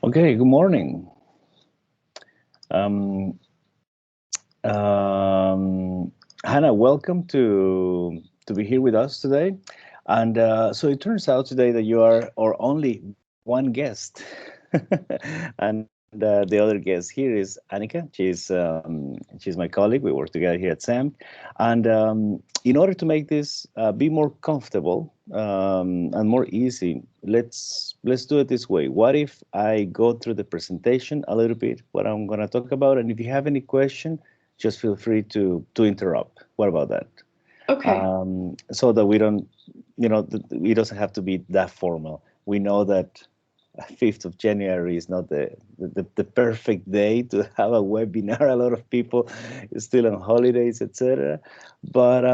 Okay, good morning. Um, Hannah, welcome to be here with us today. And so it turns out today that you are our only one guest, and the other guest here is Annika. She's my colleague. We work together here at SeAMK, and in order to make this be more comfortable and more easy, let's do it this way. What if I go through the presentation a little bit, what I'm going to talk about, and if you have any question, just feel free to interrupt. What about that? Okay. So that we don't, it doesn't have to be that formal. We know that 5th of January is not the perfect day to have a webinar. A lot of people is still on holidays, etc. But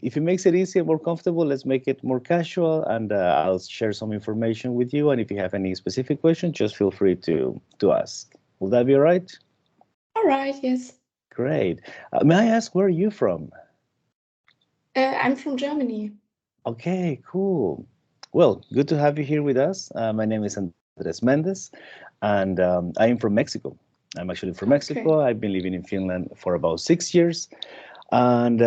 if it makes it easier, more comfortable, let's make it more casual, and I'll share some information with you. And if you have any specific questions, just feel free to ask. Will that be all right? All right. Yes. Great. May I ask where are you from? I'm from Germany. Okay, cool. Well, good to have you here with us. My name is Andres Mendez, and I am from Mexico. I'm actually from Mexico. Okay. I've been living in Finland for about 6 years, and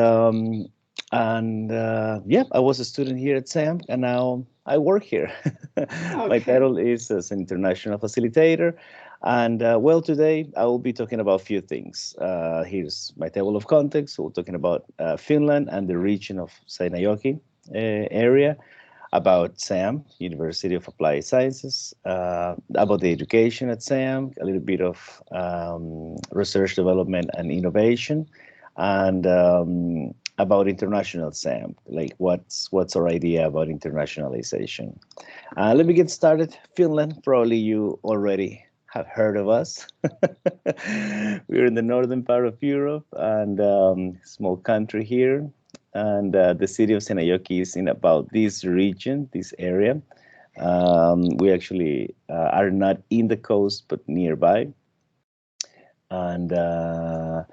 yeah, I was a student here at SAM, and now I work here. My Okay. title is as an international facilitator, and well, today I will be talking about a few things. Here's my table of context. So we're talking about Finland and the region of Seinäjoki area, about SAM, University of Applied Sciences, about the education at SAM, a little bit of research development and innovation, and about international SAM, like what's our idea about internationalization. Let me get started. Finland, probably you already have heard of us. We're in the northern part of Europe and small country here. And the city of Seinäjoki is in about this region, this area. We actually are not in the coast, but nearby. And uh,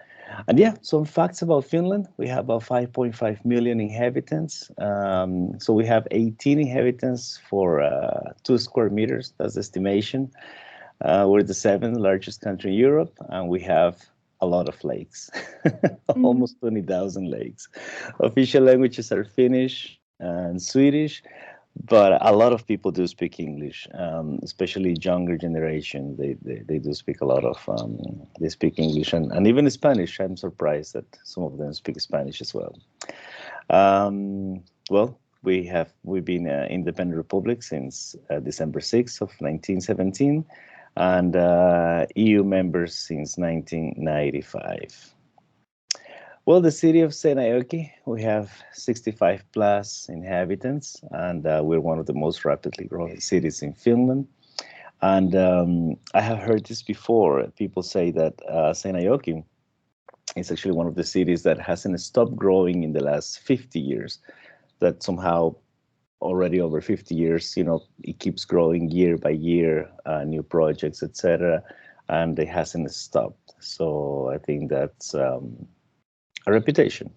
and yeah, some facts about Finland. We have about 5.5 million inhabitants. So we have 18 inhabitants for 2 square meters. That's the estimation. We're the seventh largest country in Europe, and we have a lot of lakes, Mm. almost 20,000 lakes. Official languages are Finnish and Swedish, but a lot of people do speak English, especially younger generation. They do speak a lot of, they speak English and even Spanish. I'm surprised that some of them speak Spanish as well. Well, we've been an independent republic since December 6th of 1917, and EU members since 1995. Well, the city of Seinäjoki, we have 65 plus inhabitants, and we're one of the most rapidly growing cities in Finland. And I have heard this before. People say that Seinäjoki is actually one of the cities that hasn't stopped growing in the last 50 years. That somehow already over 50 years, it keeps growing year by year, new projects, etc., and it hasn't stopped. So I think that's a reputation.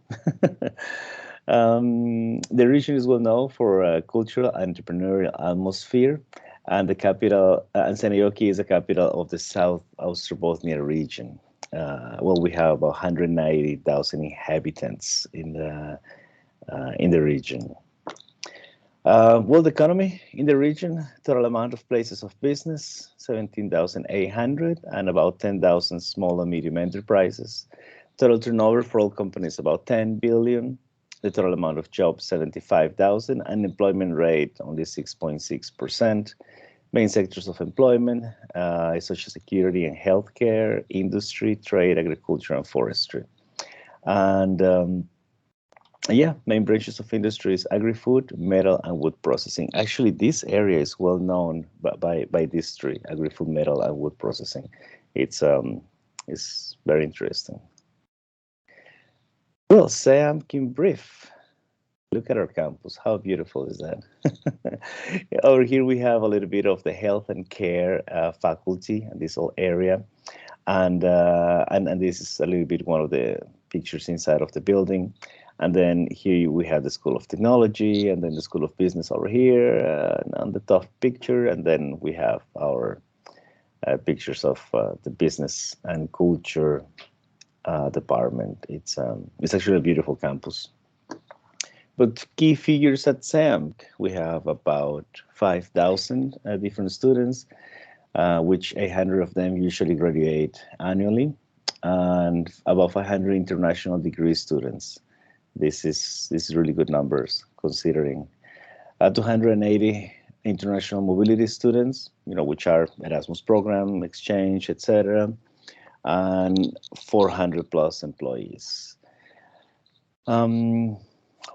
The region is well known for a cultural entrepreneurial atmosphere, and the capital, and Seinäjoki is the capital of the South Austrobothnia region. Well, we have about 190,000 inhabitants in the region. Well, the economy in the region, total amount of places of business, 17,800, and about 10,000 small and medium enterprises. Total turnover for all companies about 10 billion. The total amount of jobs 75,000. Unemployment rate only 6.6%. Main sectors of employment social security and healthcare, industry, trade, agriculture, and forestry. And yeah, main branches of industry is agri-food, metal, and wood processing. Actually, this area is well known by this tree, agri-food, metal, and wood processing. It's very interesting. Well, Sam in brief. Look at our campus. How beautiful is that? Over here we have a little bit of the health and care faculty in this whole area, and this is a little bit one of the pictures inside of the building. And then here we have the School of Technology, and then the School of Business over here on the top picture, and then we have our pictures of the business and culture department. It's actually a beautiful campus. But key figures at SeAMK, we have about 5,000 different students, which 800 of them usually graduate annually, and about 500 international degree students. This is really good numbers considering 280 international mobility students, which are Erasmus program, exchange, etc., and 400 plus employees.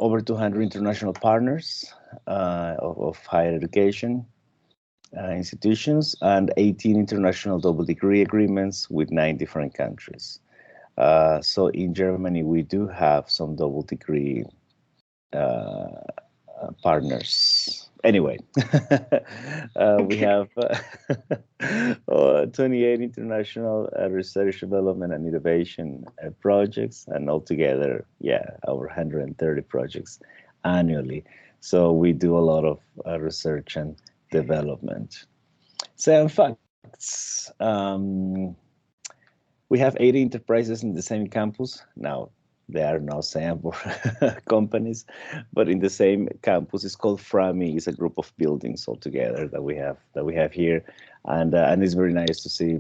Over 200 international partners of higher education institutions, and 18 international double degree agreements with 9 different countries. So in Germany, we do have some double degree partners. Anyway, we have 28 international research, development, and innovation projects, and altogether, over 130 projects annually. So we do a lot of research and development. Some facts. We have 80 enterprises in the same campus. Now, they are now SeAMK companies, but in the same campus. It's called FRAMI. It's a group of buildings altogether that we have here, and it's very nice to see.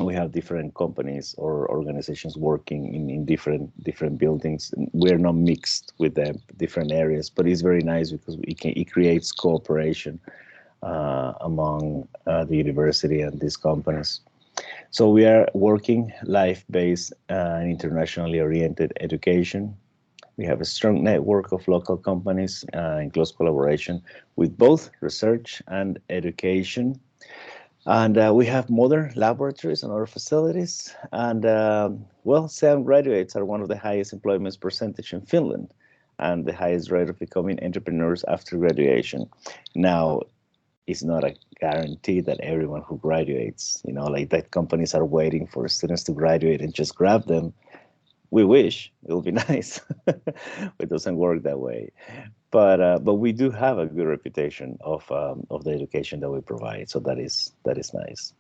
We have different companies or organizations working in different buildings. We're not mixed with the different areas, but it's very nice because it creates cooperation among the university and these companies. So we are working life-based and internationally oriented education. We have a strong network of local companies in close collaboration with both research and education. And we have modern laboratories and other facilities. And SeAMK graduates are one of the highest employment percentage in Finland and the highest rate of becoming entrepreneurs after graduation. Now, it's not a guarantee that everyone who graduates, like that companies are waiting for students to graduate and just grab them. We wish it would be nice. It doesn't work that way. But we do have a good reputation of the education that we provide. So that is nice.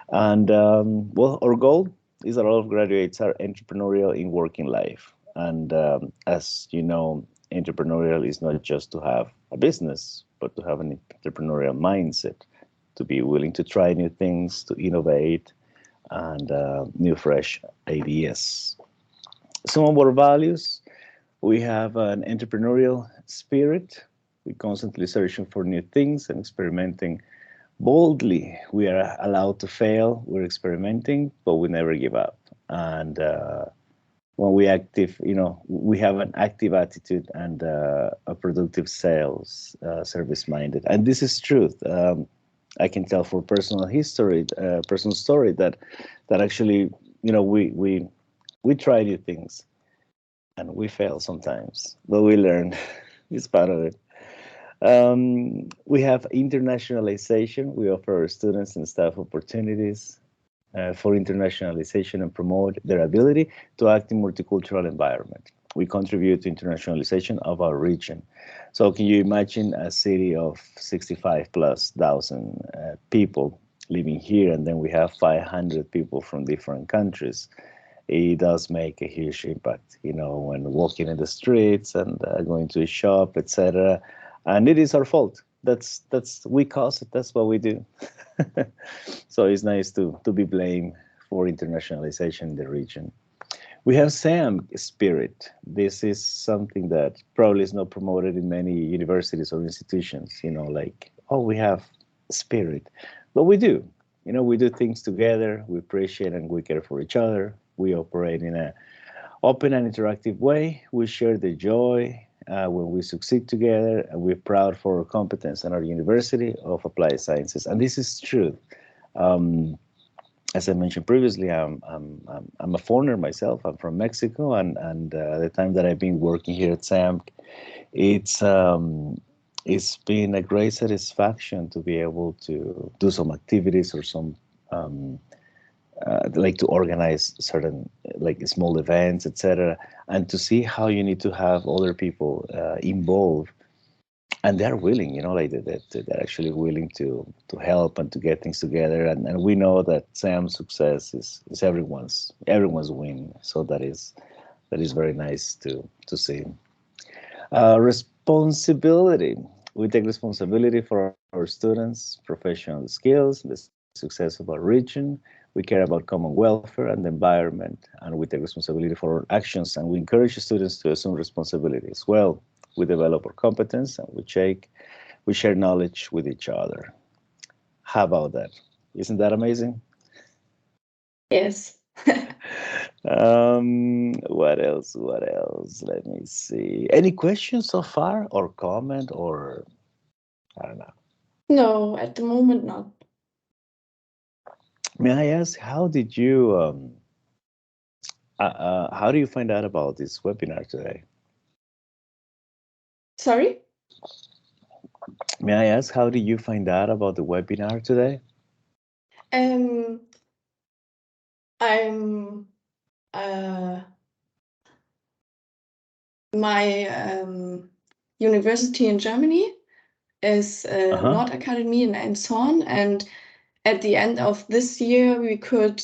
And our goal is that all of graduates are entrepreneurial in working life. And as you know, entrepreneurial is not just to have a business, but to have an entrepreneurial mindset, to be willing to try new things, to innovate, and new fresh ideas. Some of our values: we have an entrepreneurial spirit. We're constantly searching for new things and experimenting boldly. We are allowed to fail. We're experimenting, but we never give up. And when we we have an active attitude and a productive sales, service-minded. And this is truth. I can tell for personal story that actually, we try new things and we fail sometimes, but we learn. It's part of it. We have internationalization. We offer our students and staff opportunities for internationalization and promote their ability to act in multicultural environment. We contribute to internationalization of our region. So can you imagine a city of 65,000+ people living here, and then we have 500 people from different countries? It does make a huge impact, when walking in the streets and going to a shop, etc. And it is our fault. We cause it. That's what we do. So it's nice to be blamed for internationalization in the region. We have SeAMK spirit. This is something that probably is not promoted in many universities or institutions, we have spirit. But we do. We do things together. We appreciate and we care for each other. We operate in an open and interactive way. We share the joy when we succeed together, and we're proud for our competence and our University of Applied Sciences. And this is true. As I mentioned previously, I'm a foreigner myself. I'm from Mexico, and the time that I've been working here at SeAMK, it's been a great satisfaction to be able to do some activities or some to organize certain small events, etc., and to see how you need to have other people involved and they're willing, like they're actually willing to help and to get things together. And we know that Sam's success is everyone's win. So that is very nice to see. Responsibility. We take responsibility for our students' professional skills, the success of our region. We care about common welfare and the environment, and we take responsibility for our actions, and we encourage students to assume responsibility as well. We develop our competence, and we share knowledge with each other. How about that? Isn't that amazing? Yes. What else? What else? Let me see. Any questions so far, or comment, or I don't know. No, at the moment not. May I ask, how do you find out about this webinar today? Sorry? May I ask, how did you find out about the webinar today? I'm my university in Germany is Nord Academy in Elmshorn, and at the end of this year we could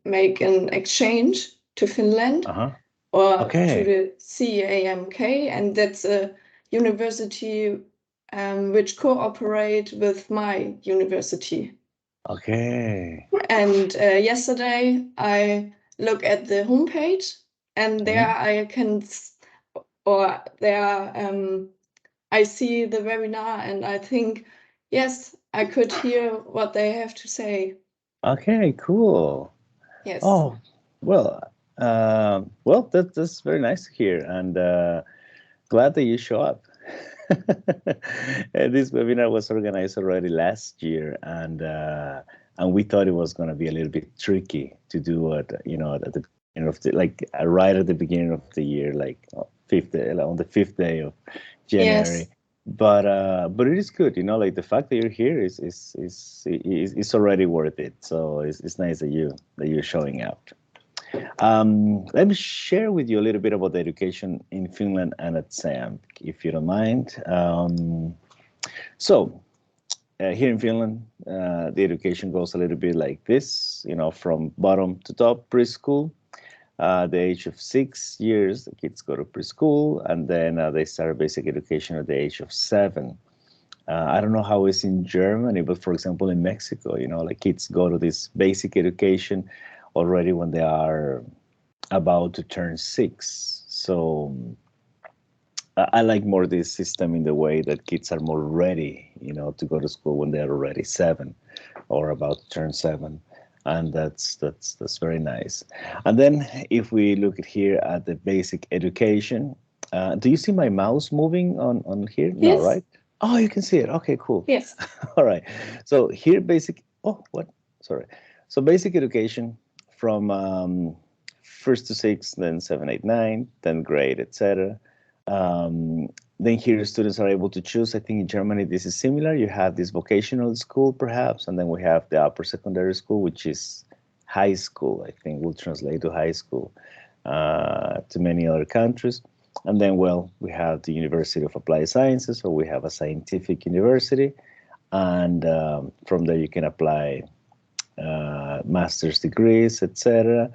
make an exchange to Finland or to Okay. the SeAMK, and that's a university which cooperate with my university. Okay. And yesterday I look at the homepage, and there I can or there I see the webinar, and I think, yes, I could hear what they have to say. Okay, cool. Yes. Oh, well, that's very nice to hear, and glad that you show up. This webinar was organized already last year, and we thought it was going to be a little bit tricky to do it, at the beginning of right at the beginning of the year, like on the 5th day of January. Yes. But it is good, like the fact that you're here is already worth it. So it's nice that you're showing up. Let me share with you a little bit about the education in Finland and at SeAMK, if you don't mind. Here in Finland, the education goes a little bit like this, from bottom to top, preschool. The age of 6 years, the kids go to preschool, and then they start basic education at the age of 7. I don't know how it's in Germany, but for example, in Mexico, like kids go to this basic education already when they are about to turn 6. So I like more this system in the way that kids are more ready, to go to school when they're already 7 or about to turn 7. And that's very nice. And then if we look at here at the basic education, do you see my mouse moving on here? No, Yes. right? Oh, you can see it. Okay, cool. Yes. All right. So here, Sorry. So basic education from first to sixth, then 7, 8, 9, 10th grade, etc. Then here students are able to choose. I think in Germany this is similar. You have this vocational school perhaps, and then we have the upper secondary school, which is high school. I think will translate to high school to many other countries. And then, we have the University of Applied Sciences, so we have a scientific university, and from there you can apply master's degrees, etc.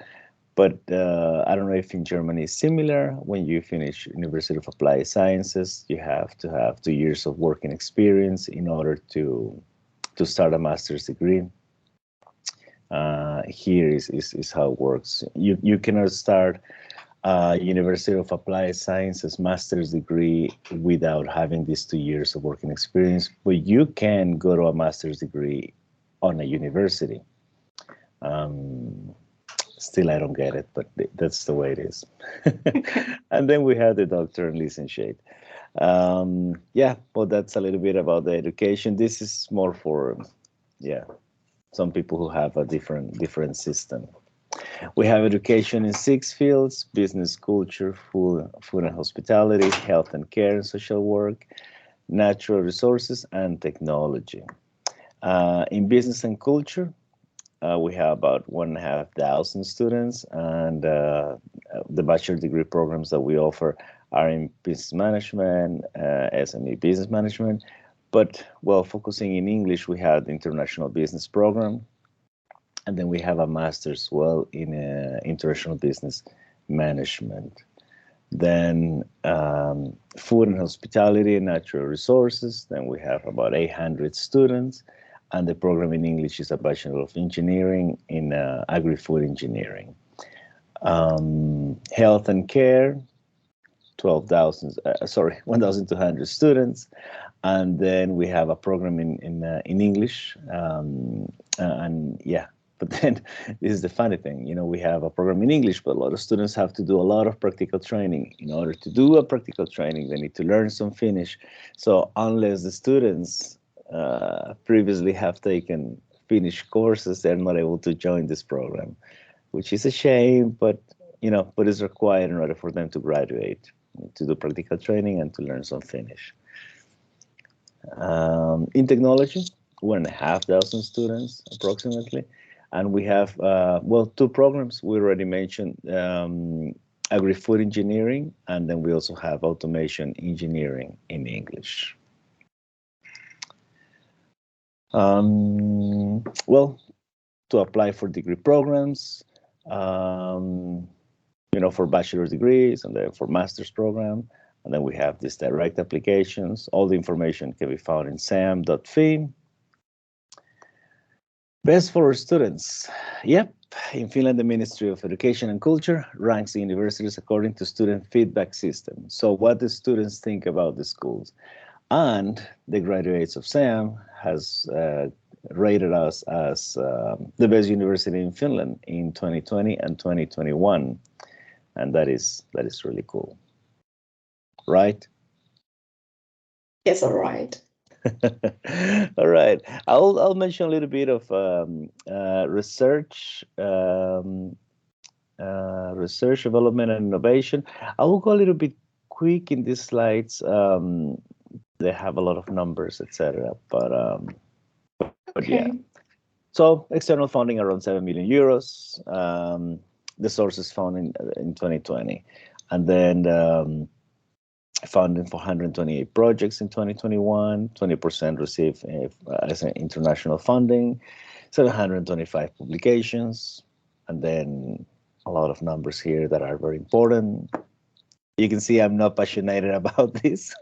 But I don't know if in Germany is similar. When you finish University of Applied Sciences, you have to have 2 years of working experience in order to start a master's degree. Here is how it works. You cannot start University of Applied Sciences master's degree without having these 2 years of working experience, but you can go to a master's degree on a university. Still, I don't get it, but that's the way it is. And then we have the doctor and licentiate. Well, that's a little bit about the education. This is more for, some people who have a different system. We have education in 6 fields: business, culture, food and hospitality, health and care and social work, natural resources, and technology. In business and culture, we have about 1,500 students, and the bachelor degree programs that we offer are in business management, SME business management. But, well, focusing in English, we have the international business program. And then we have a master's, well, in international business management. Then food and hospitality and natural resources. Then we have about 800 students. And the program in English is a Bachelor of Engineering in Agri-Food Engineering. Health and care, 1,200 students. And then we have a program in English. And yeah, but then this is the funny thing, we have a program in English, but a lot of students have to do a lot of practical training. In order to do a practical training, they need to learn some Finnish. So unless the students previously have taken Finnish courses, they're not able to join this program, which is a shame, but but it's required in order for them to graduate, to do practical training and to learn some Finnish. In technology, 1,500 students approximately, and we have two programs. We already mentioned Agri-Food Engineering, and then we also have Automation Engineering in English. Well, to apply for degree programs, for bachelor degrees and then for master's program, and then we have these direct applications. All the information can be found in SeAMK.fi. Best for our students. Yep, in Finland, the Ministry of Education and Culture ranks the universities according to student feedback system. So what the students think about the schools. And the graduates of SeAMK has rated us as the best university in Finland in 2020 and 2021. And that is really cool. Right? Yes, all right. All right. I'll mention a little bit of research, research, development, and innovation. I will go a little bit quick in these slides. They have a lot of numbers, etc. But Okay. yeah. So external funding around 7 million euros. The sources found in 2020, and then funding for 128 projects in 2021. 20% received as an international funding. 725 publications, and then a lot of numbers here that are very important. You can see I'm not passionate about this.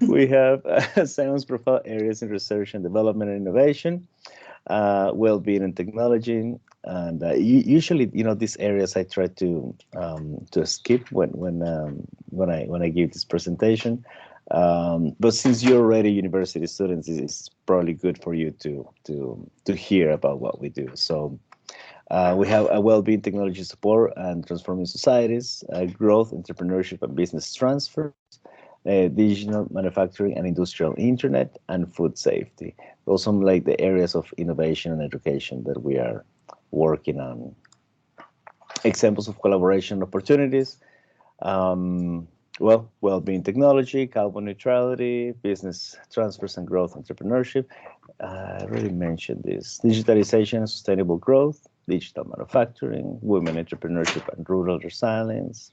We have science profile areas in research and development and innovation, well-being and technology, and usually, these areas I try to skip when I give this presentation. But since you're already university students, it's probably good for you to hear about what we do. So. We have a well-being technology support and transforming societies, growth, entrepreneurship and business transfers, digital manufacturing and industrial internet, and food safety. Those are like the areas of innovation and education that we are working on. Examples of collaboration opportunities. Well-being technology, carbon neutrality, business transfers and growth entrepreneurship. I already mentioned this. Digitalization and sustainable growth, digital manufacturing, women entrepreneurship and rural resilience,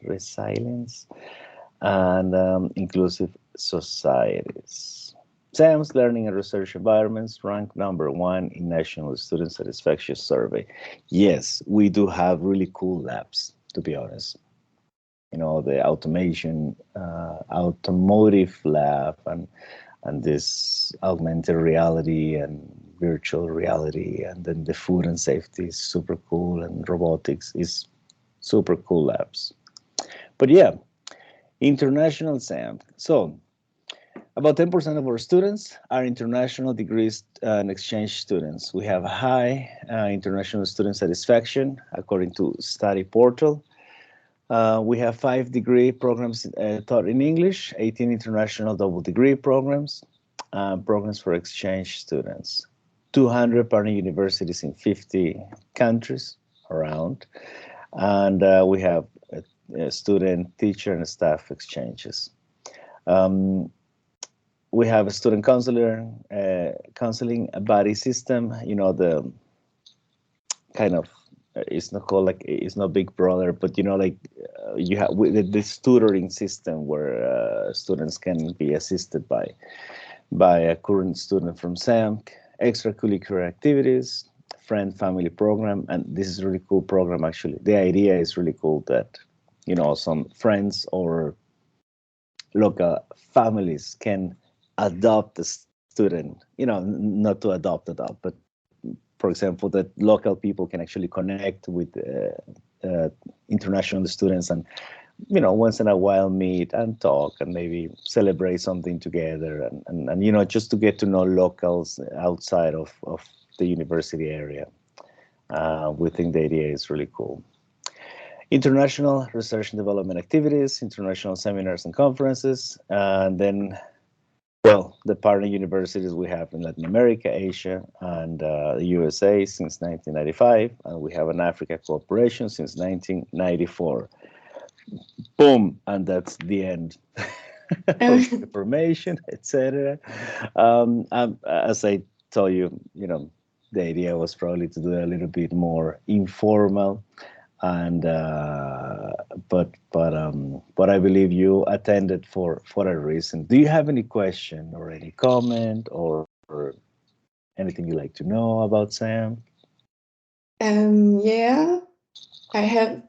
and inclusive societies. SeAMK's learning and research environments rank #1 in National Student Satisfaction Survey. Yes, we do have really cool labs, to be honest. The automation, automotive lab, and this augmented reality and virtual reality, and then the food and safety is super cool, and robotics is super cool labs. But yeah, international SeAMK. So about 10% of our students are international degrees and exchange students. We have high international student satisfaction according to Study Portal. We have 5 degree programs taught in English, 18 international double degree programs, programs for exchange students, 200 partner universities in 50 countries around, and we have student, teacher, and staff exchanges. We have a student counselor, counseling buddy system, the kind of it's not called like, it's not Big Brother, but you know, like you have this tutoring system where students can be assisted by a current student from SeAMK, extracurricular activities, friend family program, and this is a really cool program actually. The idea is really cool that, you know, some friends or local families can adopt the student, you know, not to adopt, but for example, that local people can actually connect with international students and, you know, once in a while meet and talk and maybe celebrate something together and you know, just to get to know locals outside of the university area. We think the idea is really cool. International research and development activities, international seminars and conferences, and then, well, the partner universities we have in Latin America, Asia, and the USA since 1995, and we have an Africa cooperation since 1994. Boom, and that's the end of information, etc. As I told you, you know, the idea was probably to do a little bit more informal, and but I believe you attended for a reason. Do you have any question or any comment or anything you like to know about SeAMK? Yeah, I have